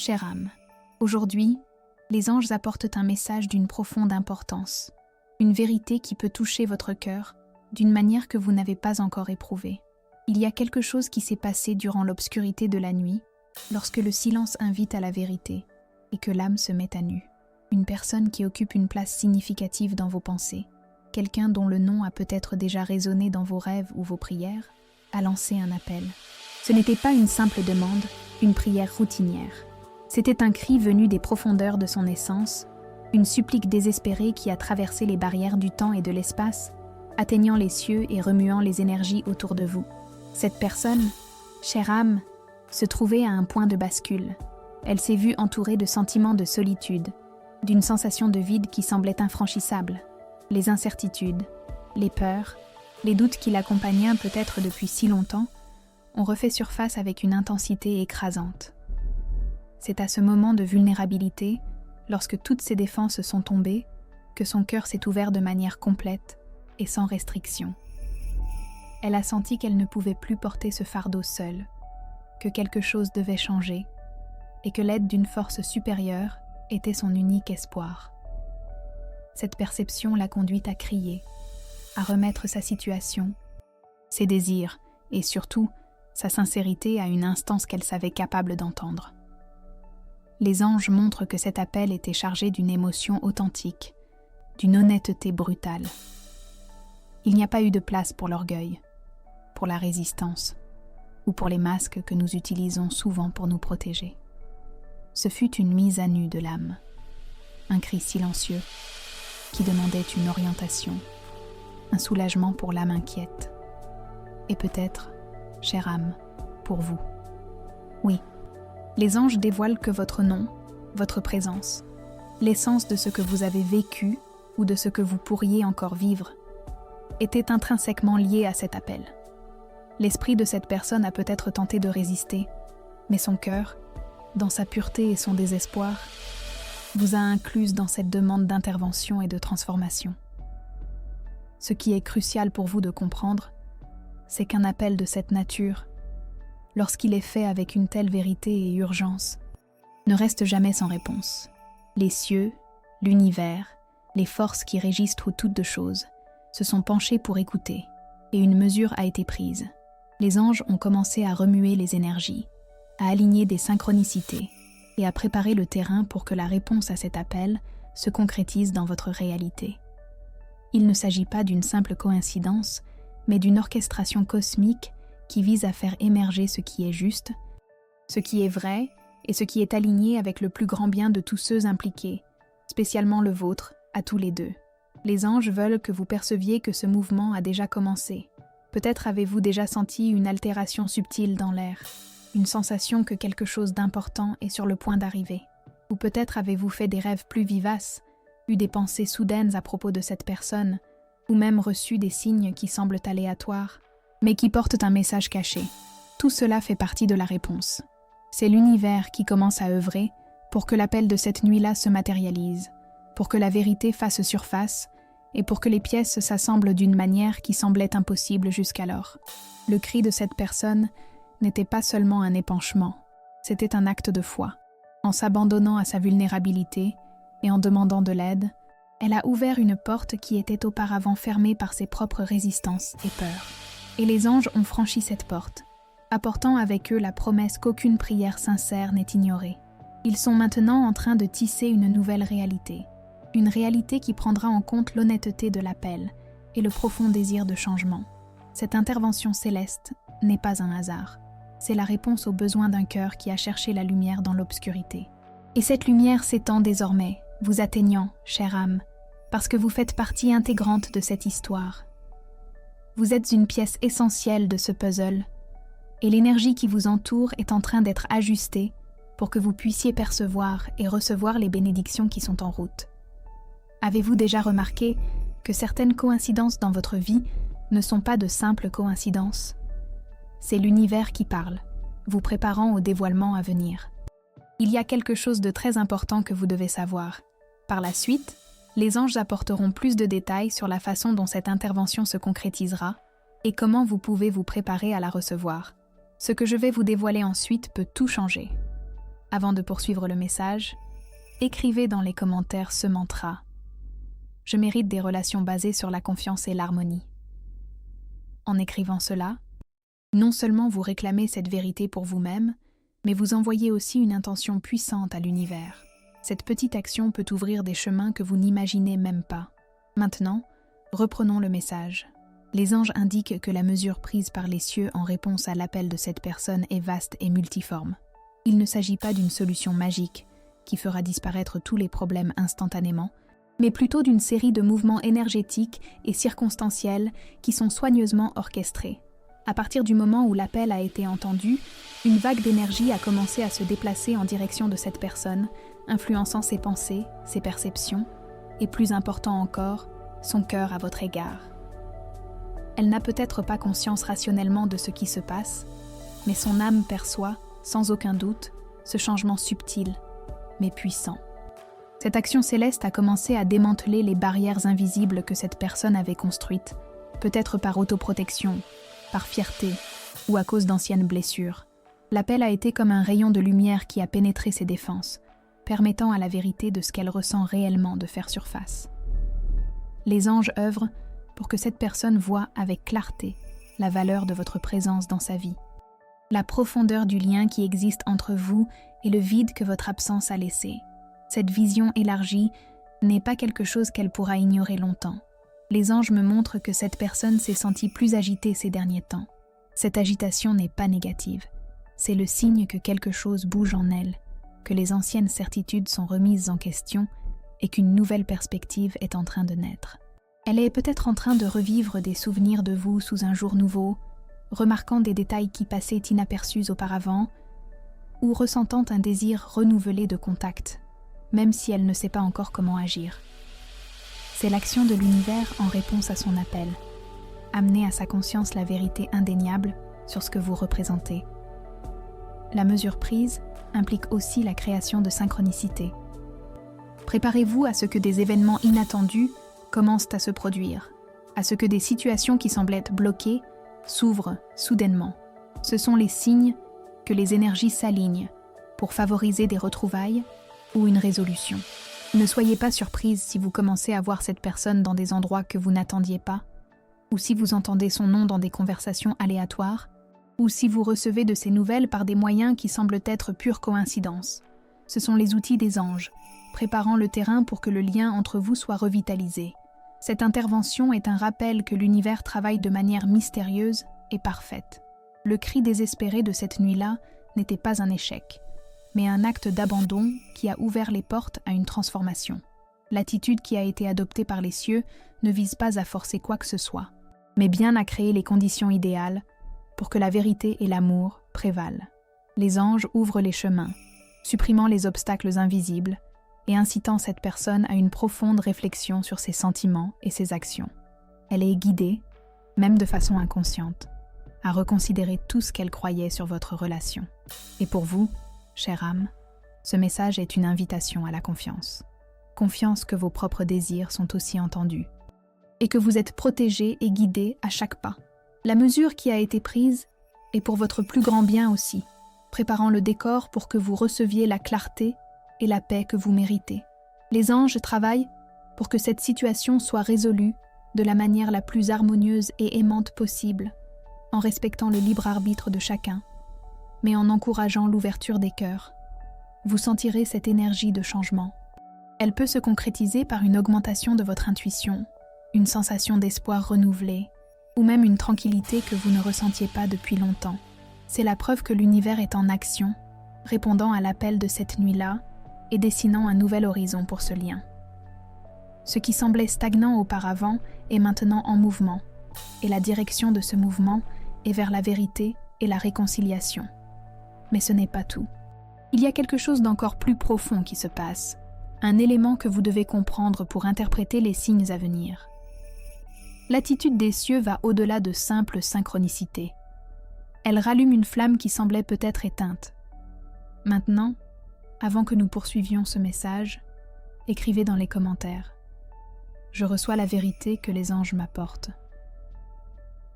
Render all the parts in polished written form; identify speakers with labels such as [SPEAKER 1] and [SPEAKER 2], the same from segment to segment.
[SPEAKER 1] Chère âme, aujourd'hui, les anges apportent un message d'une profonde importance, une vérité qui peut toucher votre cœur d'une manière que vous n'avez pas encore éprouvée. Il y a quelque chose qui s'est passé durant l'obscurité de la nuit, lorsque le silence invite à la vérité et que l'âme se met à nu. Une personne qui occupe une place significative dans vos pensées, quelqu'un dont le nom a peut-être déjà résonné dans vos rêves ou vos prières, a lancé un appel. Ce n'était pas une simple demande, une prière routinière. C'était un cri venu des profondeurs de son essence, une supplique désespérée qui a traversé les barrières du temps et de l'espace, atteignant les cieux et remuant les énergies autour de vous. Cette personne, chère âme, se trouvait à un point de bascule. Elle s'est vue entourée de sentiments de solitude, d'une sensation de vide qui semblait infranchissable. Les incertitudes, les peurs, les doutes qui l'accompagnaient peut-être depuis si longtemps, ont refait surface avec une intensité écrasante. C'est à ce moment de vulnérabilité, lorsque toutes ses défenses sont tombées, que son cœur s'est ouvert de manière complète et sans restriction. Elle a senti qu'elle ne pouvait plus porter ce fardeau seule, que quelque chose devait changer et que l'aide d'une force supérieure était son unique espoir. Cette perception l'a conduite à crier, à remettre sa situation, ses désirs et surtout sa sincérité à une instance qu'elle savait capable d'entendre. Les anges montrent que cet appel était chargé d'une émotion authentique, d'une honnêteté brutale. Il n'y a pas eu de place pour l'orgueil, pour la résistance ou pour les masques que nous utilisons souvent pour nous protéger. Ce fut une mise à nu de l'âme, un cri silencieux qui demandait une orientation, un soulagement pour l'âme inquiète et peut-être, chère âme, pour vous. Oui, les anges dévoilent que votre nom, votre présence, l'essence de ce que vous avez vécu ou de ce que vous pourriez encore vivre, était intrinsèquement lié à cet appel. L'esprit de cette personne a peut-être tenté de résister, mais son cœur, dans sa pureté et son désespoir, vous a incluse dans cette demande d'intervention et de transformation. Ce qui est crucial pour vous de comprendre, c'est qu'un appel de cette nature, lorsqu'il est fait avec une telle vérité et urgence, ne reste jamais sans réponse. Les cieux, l'univers, les forces qui régissent toutes choses, se sont penchés pour écouter, et une mesure a été prise. Les anges ont commencé à remuer les énergies, à aligner des synchronicités et à préparer le terrain pour que la réponse à cet appel se concrétise dans votre réalité. Il ne s'agit pas d'une simple coïncidence, mais d'une orchestration cosmique qui vise à faire émerger ce qui est juste, ce qui est vrai et ce qui est aligné avec le plus grand bien de tous ceux impliqués, spécialement le vôtre, à tous les deux. Les anges veulent que vous perceviez que ce mouvement a déjà commencé. Peut-être avez-vous déjà senti une altération subtile dans l'air, une sensation que quelque chose d'important est sur le point d'arriver. Ou peut-être avez-vous fait des rêves plus vivaces, eu des pensées soudaines à propos de cette personne, ou même reçu des signes qui semblent aléatoires, mais qui portent un message caché. Tout cela fait partie de la réponse. C'est l'univers qui commence à œuvrer pour que l'appel de cette nuit-là se matérialise, pour que la vérité fasse surface et pour que les pièces s'assemblent d'une manière qui semblait impossible jusqu'alors. Le cri de cette personne n'était pas seulement un épanchement, c'était un acte de foi. En s'abandonnant à sa vulnérabilité et en demandant de l'aide, elle a ouvert une porte qui était auparavant fermée par ses propres résistances et peurs. Et les anges ont franchi cette porte, apportant avec eux la promesse qu'aucune prière sincère n'est ignorée. Ils sont maintenant en train de tisser une nouvelle réalité. Une réalité qui prendra en compte l'honnêteté de l'appel et le profond désir de changement. Cette intervention céleste n'est pas un hasard. C'est la réponse aux besoins d'un cœur qui a cherché la lumière dans l'obscurité. Et cette lumière s'étend désormais, vous atteignant, chère âme, parce que vous faites partie intégrante de cette histoire. Vous êtes une pièce essentielle de ce puzzle, et l'énergie qui vous entoure est en train d'être ajustée pour que vous puissiez percevoir et recevoir les bénédictions qui sont en route. Avez-vous déjà remarqué que certaines coïncidences dans votre vie ne sont pas de simples coïncidences? C'est l'univers qui parle, vous préparant au dévoilement à venir. Il y a quelque chose de très important que vous devez savoir. Par la suite, les anges apporteront plus de détails sur la façon dont cette intervention se concrétisera et comment vous pouvez vous préparer à la recevoir. Ce que je vais vous dévoiler ensuite peut tout changer. Avant de poursuivre le message, écrivez dans les commentaires ce mantra. Je mérite des relations basées sur la confiance et l'harmonie. En écrivant cela, non seulement vous réclamez cette vérité pour vous-même, mais vous envoyez aussi une intention puissante à l'univers. Cette petite action peut ouvrir des chemins que vous n'imaginez même pas. Maintenant, reprenons le message. Les anges indiquent que la mesure prise par les cieux en réponse à l'appel de cette personne est vaste et multiforme. Il ne s'agit pas d'une solution magique qui fera disparaître tous les problèmes instantanément, mais plutôt d'une série de mouvements énergétiques et circonstanciels qui sont soigneusement orchestrés. À partir du moment où l'appel a été entendu, une vague d'énergie a commencé à se déplacer en direction de cette personne, influençant ses pensées, ses perceptions, et plus important encore, son cœur à votre égard. Elle n'a peut-être pas conscience rationnellement de ce qui se passe, mais son âme perçoit, sans aucun doute, ce changement subtil, mais puissant. Cette action céleste a commencé à démanteler les barrières invisibles que cette personne avait construites, peut-être par autoprotection, par fierté ou à cause d'anciennes blessures. L'appel a été comme un rayon de lumière qui a pénétré ses défenses, permettant à la vérité de ce qu'elle ressent réellement de faire surface. Les anges œuvrent pour que cette personne voie avec clarté la valeur de votre présence dans sa vie, la profondeur du lien qui existe entre vous et le vide que votre absence a laissé. Cette vision élargie n'est pas quelque chose qu'elle pourra ignorer longtemps. Les anges me montrent que cette personne s'est sentie plus agitée ces derniers temps. Cette agitation n'est pas négative. C'est le signe que quelque chose bouge en elle, que les anciennes certitudes sont remises en question et qu'une nouvelle perspective est en train de naître. Elle est peut-être en train de revivre des souvenirs de vous sous un jour nouveau, remarquant des détails qui passaient inaperçus auparavant, ou ressentant un désir renouvelé de contact, même si elle ne sait pas encore comment agir. C'est l'action de l'univers en réponse à son appel, amener à sa conscience la vérité indéniable sur ce que vous représentez. La mesure prise implique aussi la création de synchronicité. Préparez-vous à ce que des événements inattendus commencent à se produire, à ce que des situations qui semblent être bloquées s'ouvrent soudainement. Ce sont les signes que les énergies s'alignent pour favoriser des retrouvailles ou une résolution. Ne soyez pas surprise si vous commencez à voir cette personne dans des endroits que vous n'attendiez pas, ou si vous entendez son nom dans des conversations aléatoires, ou si vous recevez de ces nouvelles par des moyens qui semblent être pure coïncidence. Ce sont les outils des anges, préparant le terrain pour que le lien entre vous soit revitalisé. Cette intervention est un rappel que l'univers travaille de manière mystérieuse et parfaite. Le cri désespéré de cette nuit-là n'était pas un échec, mais un acte d'abandon qui a ouvert les portes à une transformation. L'attitude qui a été adoptée par les cieux ne vise pas à forcer quoi que ce soit, mais bien à créer les conditions idéales pour que la vérité et l'amour prévalent. Les anges ouvrent les chemins, supprimant les obstacles invisibles et incitant cette personne à une profonde réflexion sur ses sentiments et ses actions. Elle est guidée, même de façon inconsciente, à reconsidérer tout ce qu'elle croyait sur votre relation. Et pour vous, chère âme, ce message est une invitation à la confiance. Confiance que vos propres désirs sont aussi entendus et que vous êtes protégé et guidé à chaque pas. La mesure qui a été prise est pour votre plus grand bien aussi, préparant le décor pour que vous receviez la clarté et la paix que vous méritez. Les anges travaillent pour que cette situation soit résolue de la manière la plus harmonieuse et aimante possible, en respectant le libre arbitre de chacun, mais en encourageant l'ouverture des cœurs. Vous sentirez cette énergie de changement. Elle peut se concrétiser par une augmentation de votre intuition, une sensation d'espoir renouvelée, ou même une tranquillité que vous ne ressentiez pas depuis longtemps. C'est la preuve que l'univers est en action, répondant à l'appel de cette nuit-là et dessinant un nouvel horizon pour ce lien. Ce qui semblait stagnant auparavant est maintenant en mouvement, et la direction de ce mouvement est vers la vérité et la réconciliation. Mais ce n'est pas tout. Il y a quelque chose d'encore plus profond qui se passe, un élément que vous devez comprendre pour interpréter les signes à venir. L'attitude des cieux va au-delà de simple synchronicité. Elle rallume une flamme qui semblait peut-être éteinte. Maintenant, avant que nous poursuivions ce message, écrivez dans les commentaires. Je reçois la vérité que les anges m'apportent.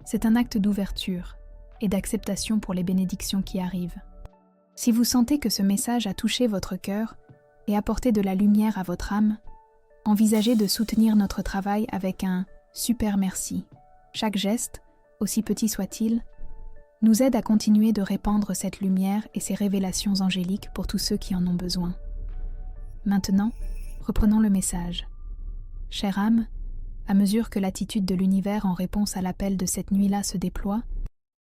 [SPEAKER 1] C'est un acte d'ouverture et d'acceptation pour les bénédictions qui arrivent. Si vous sentez que ce message a touché votre cœur et apporté de la lumière à votre âme, envisagez de soutenir notre travail avec un « super merci ». Chaque geste, aussi petit soit-il, nous aide à continuer de répandre cette lumière et ces révélations angéliques pour tous ceux qui en ont besoin. Maintenant, reprenons le message. Chère âme, à mesure que l'attitude de l'univers en réponse à l'appel de cette nuit-là se déploie,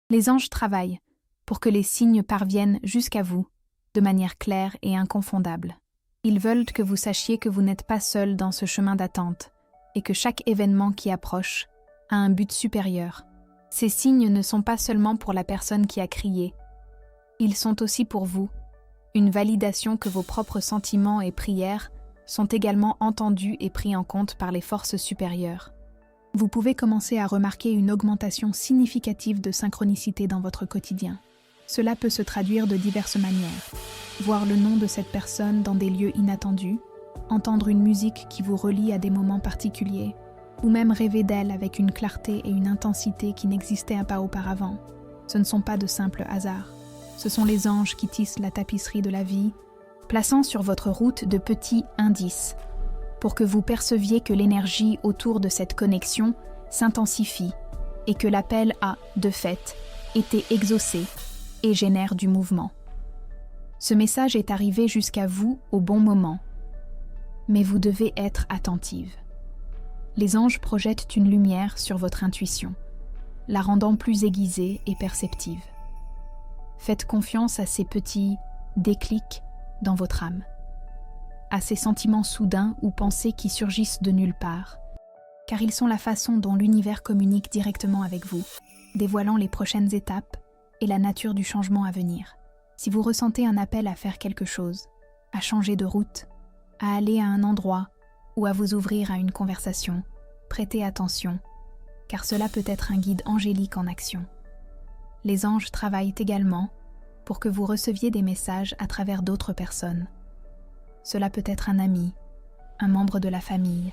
[SPEAKER 1] les anges travaillent pour que les signes parviennent jusqu'à vous de manière claire et inconfondable. Ils veulent que vous sachiez que vous n'êtes pas seul dans ce chemin d'attente et que chaque événement qui approche a un but supérieur. Ces signes ne sont pas seulement pour la personne qui a crié, ils sont aussi pour vous, une validation que vos propres sentiments et prières sont également entendus et pris en compte par les forces supérieures. Vous pouvez commencer à remarquer une augmentation significative de synchronicité dans votre quotidien. Cela peut se traduire de diverses manières. Voir le nom de cette personne dans des lieux inattendus, entendre une musique qui vous relie à des moments particuliers, ou même rêver d'elle avec une clarté et une intensité qui n'existaient pas auparavant. Ce ne sont pas de simples hasards. Ce sont les anges qui tissent la tapisserie de la vie, plaçant sur votre route de petits indices, pour que vous perceviez que l'énergie autour de cette connexion s'intensifie et que l'appel a, de fait, été exaucé et génère du mouvement. Ce message est arrivé jusqu'à vous au bon moment, mais vous devez être attentive. Les anges projettent une lumière sur votre intuition, la rendant plus aiguisée et perceptive. Faites confiance à ces petits déclics dans votre âme, à ces sentiments soudains ou pensées qui surgissent de nulle part, car ils sont la façon dont l'univers communique directement avec vous, dévoilant les prochaines étapes et la nature du changement à venir. Si vous ressentez un appel à faire quelque chose, à changer de route, à aller à un endroit ou à vous ouvrir à une conversation, prêtez attention, car cela peut être un guide angélique en action. Les anges travaillent également pour que vous receviez des messages à travers d'autres personnes. Cela peut être un ami, un membre de la famille,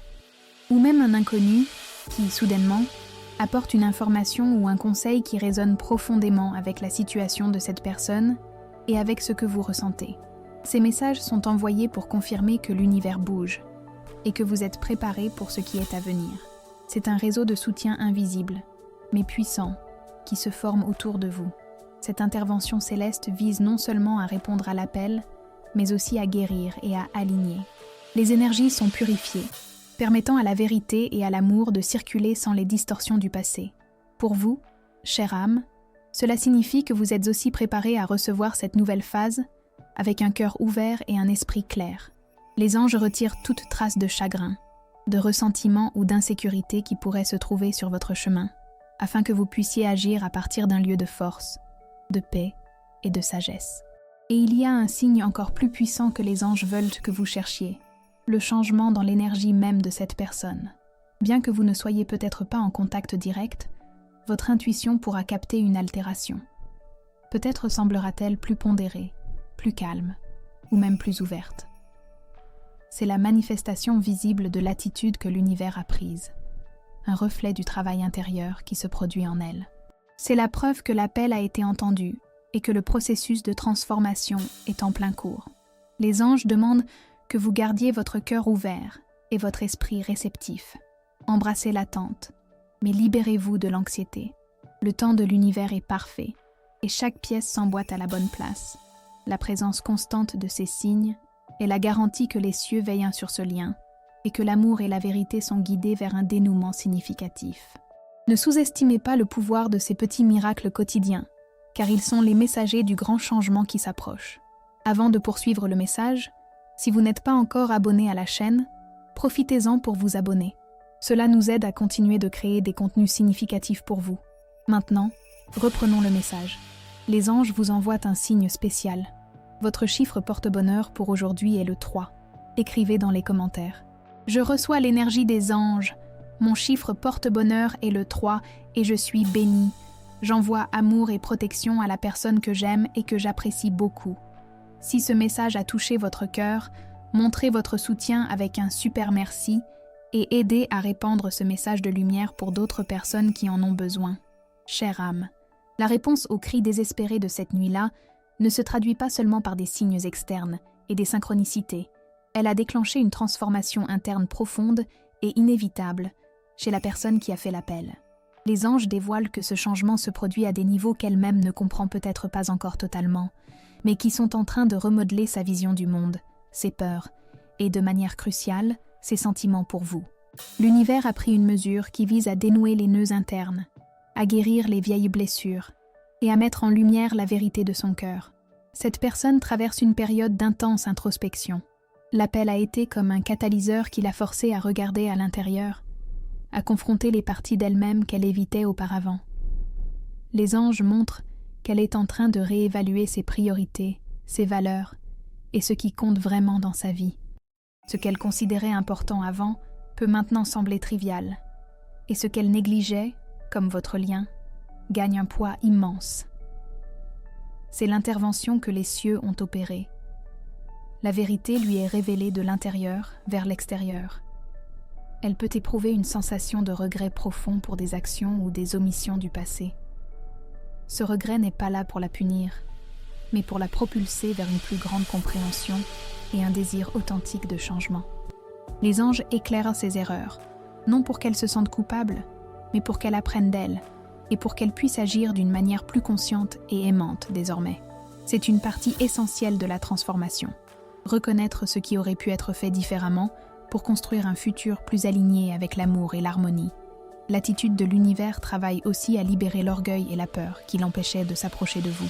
[SPEAKER 1] ou même un inconnu qui, soudainement, apporte une information ou un conseil qui résonne profondément avec la situation de cette personne et avec ce que vous ressentez. Ces messages sont envoyés pour confirmer que l'univers bouge et que vous êtes préparé pour ce qui est à venir. C'est un réseau de soutien invisible, mais puissant, qui se forme autour de vous. Cette intervention céleste vise non seulement à répondre à l'appel, mais aussi à guérir et à aligner. Les énergies sont purifiées, permettant à la vérité et à l'amour de circuler sans les distorsions du passé. Pour vous, chère âme, cela signifie que vous êtes aussi préparé à recevoir cette nouvelle phase avec un cœur ouvert et un esprit clair. Les anges retirent toute trace de chagrin, de ressentiment ou d'insécurité qui pourrait se trouver sur votre chemin, afin que vous puissiez agir à partir d'un lieu de force, de paix et de sagesse. Et il y a un signe encore plus puissant que les anges veulent que vous cherchiez, le changement dans l'énergie même de cette personne. Bien que vous ne soyez peut-être pas en contact direct, votre intuition pourra capter une altération. Peut-être semblera-t-elle plus pondérée, plus calme, ou même plus ouverte. C'est la manifestation visible de l'attitude que l'univers a prise, un reflet du travail intérieur qui se produit en elle. C'est la preuve que l'appel a été entendu et que le processus de transformation est en plein cours. Les anges demandent que vous gardiez votre cœur ouvert et votre esprit réceptif. Embrassez l'attente, mais libérez-vous de l'anxiété. Le temps de l'univers est parfait et chaque pièce s'emboîte à la bonne place. La présence constante de ces signes est la garantie que les cieux veillent sur ce lien et que l'amour et la vérité sont guidés vers un dénouement significatif. Ne sous-estimez pas le pouvoir de ces petits miracles quotidiens, car ils sont les messagers du grand changement qui s'approche. Avant de poursuivre le message, si vous n'êtes pas encore abonné à la chaîne, profitez-en pour vous abonner. Cela nous aide à continuer de créer des contenus significatifs pour vous. Maintenant, reprenons le message. Les anges vous envoient un signe spécial. Votre chiffre porte-bonheur pour aujourd'hui est le 3. Écrivez dans les commentaires. Je reçois l'énergie des anges. Mon chiffre porte-bonheur est le 3 et je suis béni. J'envoie amour et protection à la personne que j'aime et que j'apprécie beaucoup. Si ce message a touché votre cœur, montrez votre soutien avec un super merci et aidez à répandre ce message de lumière pour d'autres personnes qui en ont besoin. Chère âme, la réponse au cri désespéré de cette nuit-là ne se traduit pas seulement par des signes externes et des synchronicités. Elle a déclenché une transformation interne profonde et inévitable chez la personne qui a fait l'appel. Les anges dévoilent que ce changement se produit à des niveaux qu'elle-même ne comprend peut-être pas encore totalement, mais qui sont en train de remodeler sa vision du monde, ses peurs, et de manière cruciale, ses sentiments pour vous. L'univers a pris une mesure qui vise à dénouer les nœuds internes, à guérir les vieilles blessures, et à mettre en lumière la vérité de son cœur. Cette personne traverse une période d'intense introspection. L'appel a été comme un catalyseur qui l'a forcée à regarder à l'intérieur, à confronter les parties d'elle-même qu'elle évitait auparavant. Les anges montrent qu'elle est en train de réévaluer ses priorités, ses valeurs et ce qui compte vraiment dans sa vie. Ce qu'elle considérait important avant peut maintenant sembler trivial, et ce qu'elle négligeait, comme votre lien, gagne un poids immense. C'est l'intervention que les cieux ont opérée. La vérité lui est révélée de l'intérieur vers l'extérieur. Elle peut éprouver une sensation de regret profond pour des actions ou des omissions du passé. Ce regret n'est pas là pour la punir, mais pour la propulser vers une plus grande compréhension et un désir authentique de changement. Les anges éclairent ses erreurs, non pour qu'elle se sente coupable, mais pour qu'elle apprenne d'elle et pour qu'elle puisse agir d'une manière plus consciente et aimante désormais. C'est une partie essentielle de la transformation. Reconnaître ce qui aurait pu être fait différemment pour construire un futur plus aligné avec l'amour et l'harmonie. L'attitude de l'univers travaille aussi à libérer l'orgueil et la peur qui l'empêchaient de s'approcher de vous.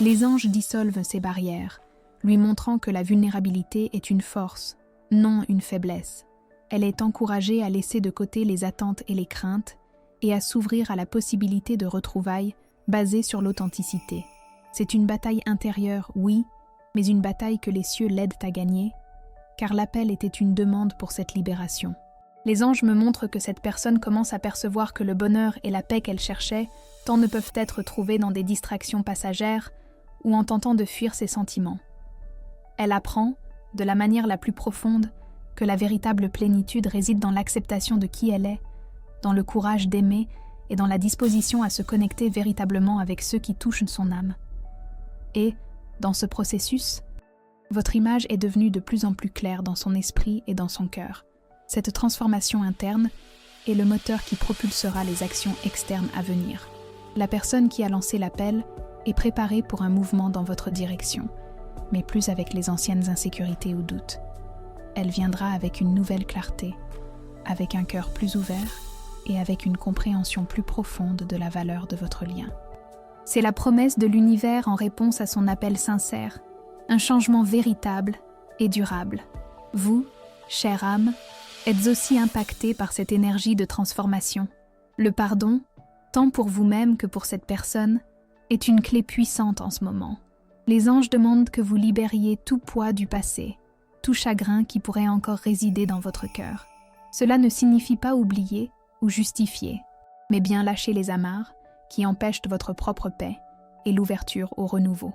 [SPEAKER 1] Les anges dissolvent ces barrières, lui montrant que la vulnérabilité est une force, non une faiblesse. Elle est encouragée à laisser de côté les attentes et les craintes et à s'ouvrir à la possibilité de retrouvailles basées sur l'authenticité. C'est une bataille intérieure, oui, mais une bataille que les cieux l'aident à gagner, car l'appel était une demande pour cette libération. Les anges me montrent que cette personne commence à percevoir que le bonheur et la paix qu'elle cherchait tant ne peuvent être trouvés dans des distractions passagères ou en tentant de fuir ses sentiments. Elle apprend, de la manière la plus profonde, que la véritable plénitude réside dans l'acceptation de qui elle est, dans le courage d'aimer et dans la disposition à se connecter véritablement avec ceux qui touchent son âme. Et, dans ce processus, votre image est devenue de plus en plus claire dans son esprit et dans son cœur. Cette transformation interne est le moteur qui propulsera les actions externes à venir. La personne qui a lancé l'appel est préparée pour un mouvement dans votre direction, mais plus avec les anciennes insécurités ou doutes. Elle viendra avec une nouvelle clarté, avec un cœur plus ouvert et avec une compréhension plus profonde de la valeur de votre lien. C'est la promesse de l'univers en réponse à son appel sincère, un changement véritable et durable. Vous, chère âme, êtes aussi impacté par cette énergie de transformation. Le pardon, tant pour vous-même que pour cette personne, est une clé puissante en ce moment. Les anges demandent que vous libériez tout poids du passé, tout chagrin qui pourrait encore résider dans votre cœur. Cela ne signifie pas oublier ou justifier, mais bien lâcher les amarres qui empêchent votre propre paix et l'ouverture au renouveau.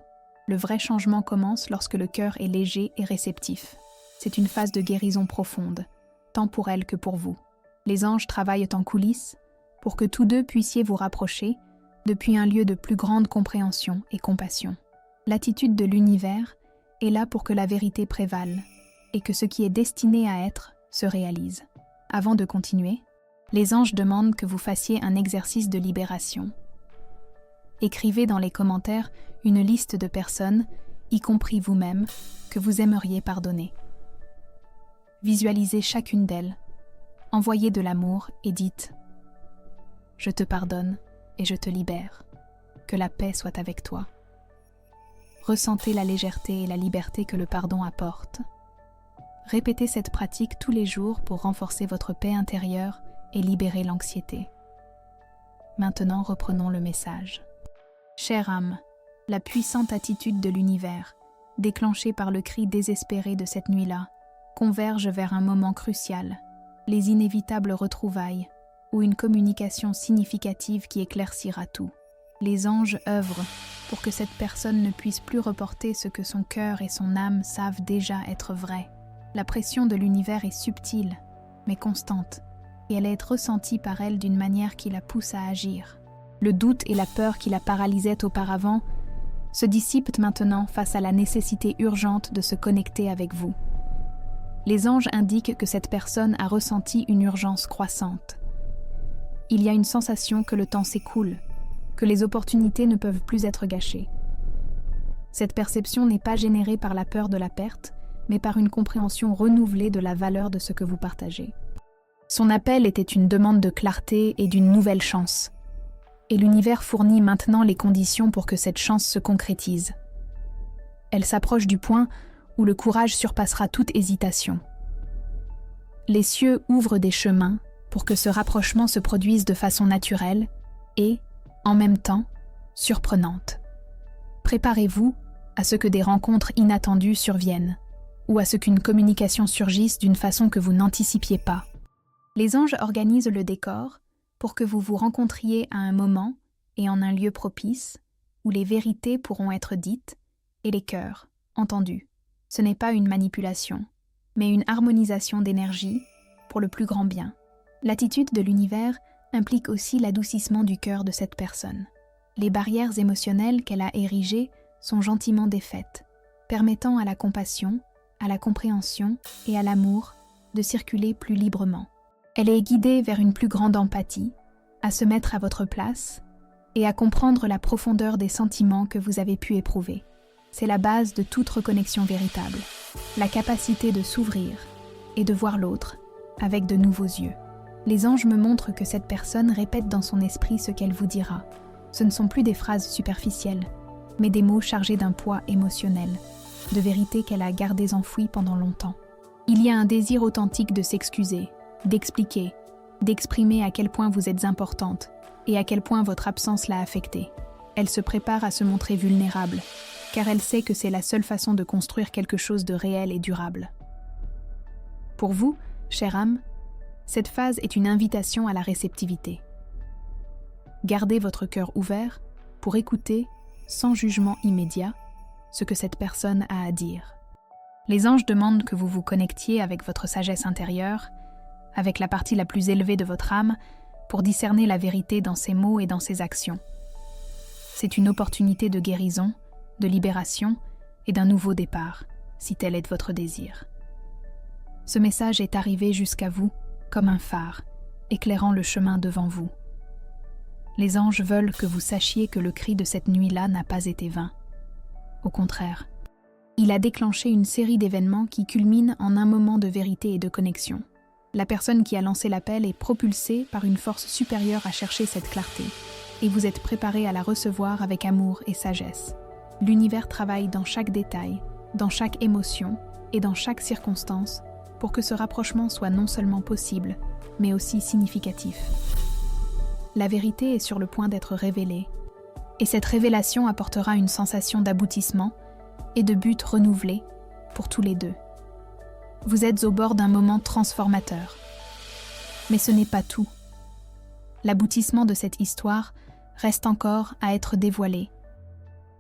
[SPEAKER 1] Le vrai changement commence lorsque le cœur est léger et réceptif. C'est une phase de guérison profonde, tant pour elle que pour vous. Les anges travaillent en coulisses pour que tous deux puissiez vous rapprocher depuis un lieu de plus grande compréhension et compassion. L'attitude de l'univers est là pour que la vérité prévale et que ce qui est destiné à être se réalise. Avant de continuer, les anges demandent que vous fassiez un exercice de libération. Écrivez dans les commentaires une liste de personnes, y compris vous-même, que vous aimeriez pardonner. Visualisez chacune d'elles, envoyez de l'amour et dites « Je te pardonne et je te libère. Que la paix soit avec toi. » Ressentez la légèreté et la liberté que le pardon apporte. Répétez cette pratique tous les jours pour renforcer votre paix intérieure et libérer l'anxiété. Maintenant, reprenons le message. Chère âme, la puissante attitude de l'univers, déclenchée par le cri désespéré de cette nuit-là, converge vers un moment crucial, les inévitables retrouvailles, ou une communication significative qui éclaircira tout. Les anges œuvrent pour que cette personne ne puisse plus reporter ce que son cœur et son âme savent déjà être vrai. La pression de l'univers est subtile, mais constante, et elle est ressentie par elle d'une manière qui la pousse à agir. Le doute et la peur qui la paralysaient auparavant se dissipent maintenant face à la nécessité urgente de se connecter avec vous. Les anges indiquent que cette personne a ressenti une urgence croissante. Il y a une sensation que le temps s'écoule, que les opportunités ne peuvent plus être gâchées. Cette perception n'est pas générée par la peur de la perte, mais par une compréhension renouvelée de la valeur de ce que vous partagez. Son appel était une demande de clarté et d'une nouvelle chance. Et l'univers fournit maintenant les conditions pour que cette chance se concrétise. Elle s'approche du point où le courage surpassera toute hésitation. Les cieux ouvrent des chemins pour que ce rapprochement se produise de façon naturelle et, en même temps, surprenante. Préparez-vous à ce que des rencontres inattendues surviennent, ou à ce qu'une communication surgisse d'une façon que vous n'anticipiez pas. Les anges organisent le décor pour que vous vous rencontriez à un moment et en un lieu propice où les vérités pourront être dites et les cœurs entendus. Ce n'est pas une manipulation, mais une harmonisation d'énergie pour le plus grand bien. L'attitude de l'univers implique aussi l'adoucissement du cœur de cette personne. Les barrières émotionnelles qu'elle a érigées sont gentiment défaites, permettant à la compassion, à la compréhension et à l'amour de circuler plus librement. Elle est guidée vers une plus grande empathie, à se mettre à votre place et à comprendre la profondeur des sentiments que vous avez pu éprouver. C'est la base de toute reconnexion véritable, la capacité de s'ouvrir et de voir l'autre avec de nouveaux yeux. Les anges me montrent que cette personne répète dans son esprit ce qu'elle vous dira. Ce ne sont plus des phrases superficielles, mais des mots chargés d'un poids émotionnel, de vérités qu'elle a gardées enfouies pendant longtemps. Il y a un désir authentique de s'excuser, d'expliquer, d'exprimer à quel point vous êtes importante et à quel point votre absence l'a affectée. Elle se prépare à se montrer vulnérable, car elle sait que c'est la seule façon de construire quelque chose de réel et durable. Pour vous, chère âme, cette phase est une invitation à la réceptivité. Gardez votre cœur ouvert pour écouter, sans jugement immédiat, ce que cette personne a à dire. Les anges demandent que vous vous connectiez avec votre sagesse intérieure, avec la partie la plus élevée de votre âme, pour discerner la vérité dans ses mots et dans ses actions. C'est une opportunité de guérison, de libération et d'un nouveau départ, si tel est votre désir. Ce message est arrivé jusqu'à vous comme un phare, éclairant le chemin devant vous. Les anges veulent que vous sachiez que le cri de cette nuit-là n'a pas été vain. Au contraire, il a déclenché une série d'événements qui culminent en un moment de vérité et de connexion. La personne qui a lancé l'appel est propulsée par une force supérieure à chercher cette clarté, et vous êtes préparé à la recevoir avec amour et sagesse. L'univers travaille dans chaque détail, dans chaque émotion et dans chaque circonstance pour que ce rapprochement soit non seulement possible, mais aussi significatif. La vérité est sur le point d'être révélée, et cette révélation apportera une sensation d'aboutissement et de but renouvelé pour tous les deux. Vous êtes au bord d'un moment transformateur. Mais ce n'est pas tout. L'aboutissement de cette histoire reste encore à être dévoilé,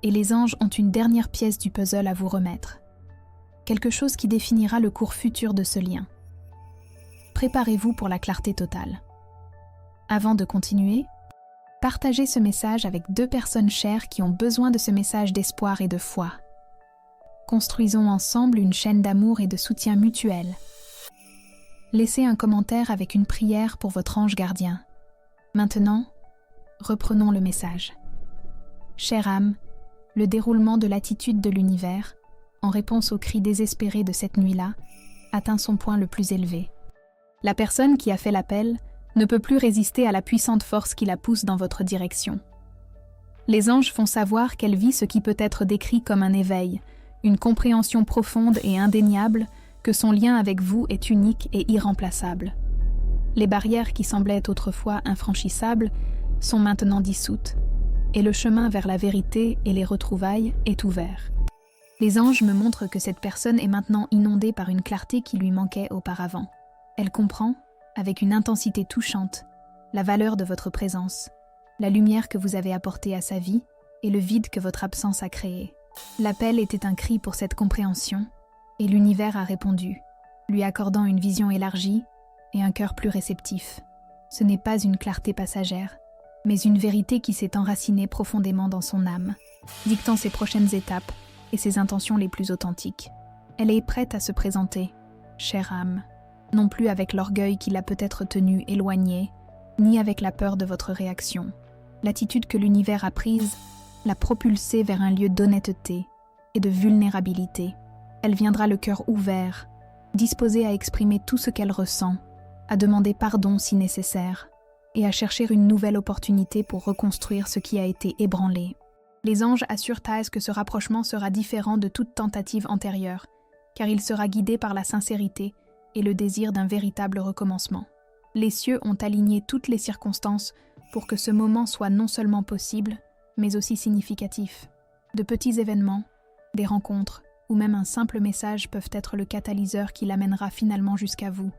[SPEAKER 1] et les anges ont une dernière pièce du puzzle à vous remettre. Quelque chose qui définira le cours futur de ce lien. Préparez-vous pour la clarté totale. Avant de continuer, partagez ce message avec 2 personnes chères qui ont besoin de ce message d'espoir et de foi. Construisons ensemble une chaîne d'amour et de soutien mutuel. Laissez un commentaire avec une prière pour votre ange gardien. Maintenant, reprenons le message. Chère âme, le déroulement de l'attitude de l'univers, en réponse au cri désespéré de cette nuit-là, atteint son point le plus élevé. La personne qui a fait l'appel ne peut plus résister à la puissante force qui la pousse dans votre direction. Les anges font savoir qu'elle vit ce qui peut être décrit comme un éveil, une compréhension profonde et indéniable que son lien avec vous est unique et irremplaçable. Les barrières qui semblaient autrefois infranchissables sont maintenant dissoutes, et le chemin vers la vérité et les retrouvailles est ouvert. Les anges me montrent que cette personne est maintenant inondée par une clarté qui lui manquait auparavant. Elle comprend, avec une intensité touchante, la valeur de votre présence, la lumière que vous avez apportée à sa vie et le vide que votre absence a créé. L'appel était un cri pour cette compréhension, et l'univers a répondu, lui accordant une vision élargie et un cœur plus réceptif. Ce n'est pas une clarté passagère, mais une vérité qui s'est enracinée profondément dans son âme dictant ses prochaines étapes et ses intentions les plus authentiques. Elle est prête à se présenter, chère âme, non plus avec l'orgueil qui l'a peut-être tenue éloignée, ni avec la peur de votre réaction. L'attitude que l'univers a prise l'a propulsée vers un lieu d'honnêteté et de vulnérabilité. Elle viendra le cœur ouvert, disposée à exprimer tout ce qu'elle ressent, à demander pardon si nécessaire, et à chercher une nouvelle opportunité pour reconstruire ce qui a été ébranlé. Les anges assurent Thais que ce rapprochement sera différent de toute tentative antérieure, car il sera guidé par la sincérité et le désir d'un véritable recommencement. Les cieux ont aligné toutes les circonstances pour que ce moment soit non seulement possible, mais aussi significatif. De petits événements, des rencontres, ou même un simple message peuvent être le catalyseur qui l'amènera finalement jusqu'à vous.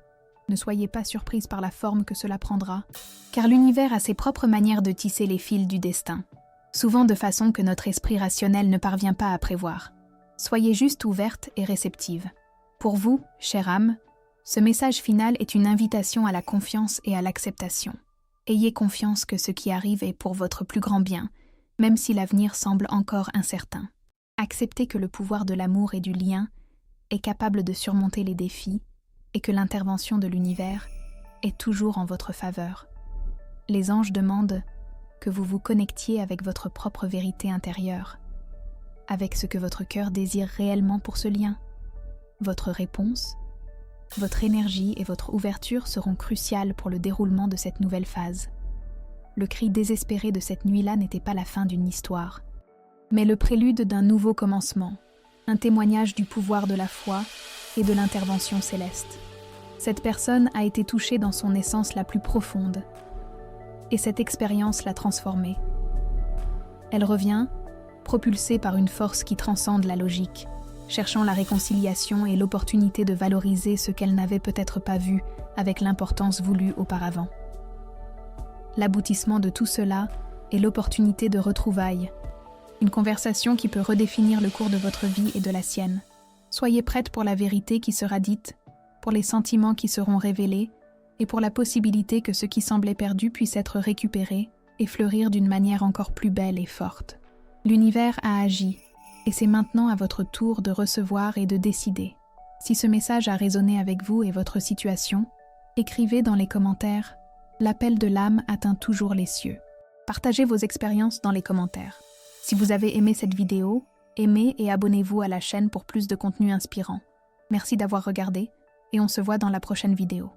[SPEAKER 1] Ne soyez pas surprise par la forme que cela prendra, car l'univers a ses propres manières de tisser les fils du destin, souvent de façon que notre esprit rationnel ne parvient pas à prévoir. Soyez juste ouverte et réceptive. Pour vous, chère âme, ce message final est une invitation à la confiance et à l'acceptation. Ayez confiance que ce qui arrive est pour votre plus grand bien, même si l'avenir semble encore incertain. Acceptez que le pouvoir de l'amour et du lien est capable de surmonter les défis et que l'intervention de l'univers est toujours en votre faveur. Les anges demandent que vous vous connectiez avec votre propre vérité intérieure, avec ce que votre cœur désire réellement pour ce lien. Votre réponse, votre énergie et votre ouverture seront cruciales pour le déroulement de cette nouvelle phase. Le cri désespéré de cette nuit-là n'était pas la fin d'une histoire, mais le prélude d'un nouveau commencement, un témoignage du pouvoir de la foi et de l'intervention céleste. Cette personne a été touchée dans son essence la plus profonde, et cette expérience l'a transformée. Elle revient, propulsée par une force qui transcende la logique, cherchant la réconciliation et l'opportunité de valoriser ce qu'elle n'avait peut-être pas vu avec l'importance voulue auparavant. L'aboutissement de tout cela est l'opportunité de retrouvailles, une conversation qui peut redéfinir le cours de votre vie et de la sienne. Soyez prête pour la vérité qui sera dite, pour les sentiments qui seront révélés, et pour la possibilité que ce qui semblait perdu puisse être récupéré et fleurir d'une manière encore plus belle et forte. L'univers a agi, et c'est maintenant à votre tour de recevoir et de décider. Si ce message a résonné avec vous et votre situation, écrivez dans les commentaires « L'appel de l'âme atteint toujours les cieux ». Partagez vos expériences dans les commentaires. Si vous avez aimé cette vidéo, aimez et abonnez-vous à la chaîne pour plus de contenu inspirant. Merci d'avoir regardé, et on se voit dans la prochaine vidéo.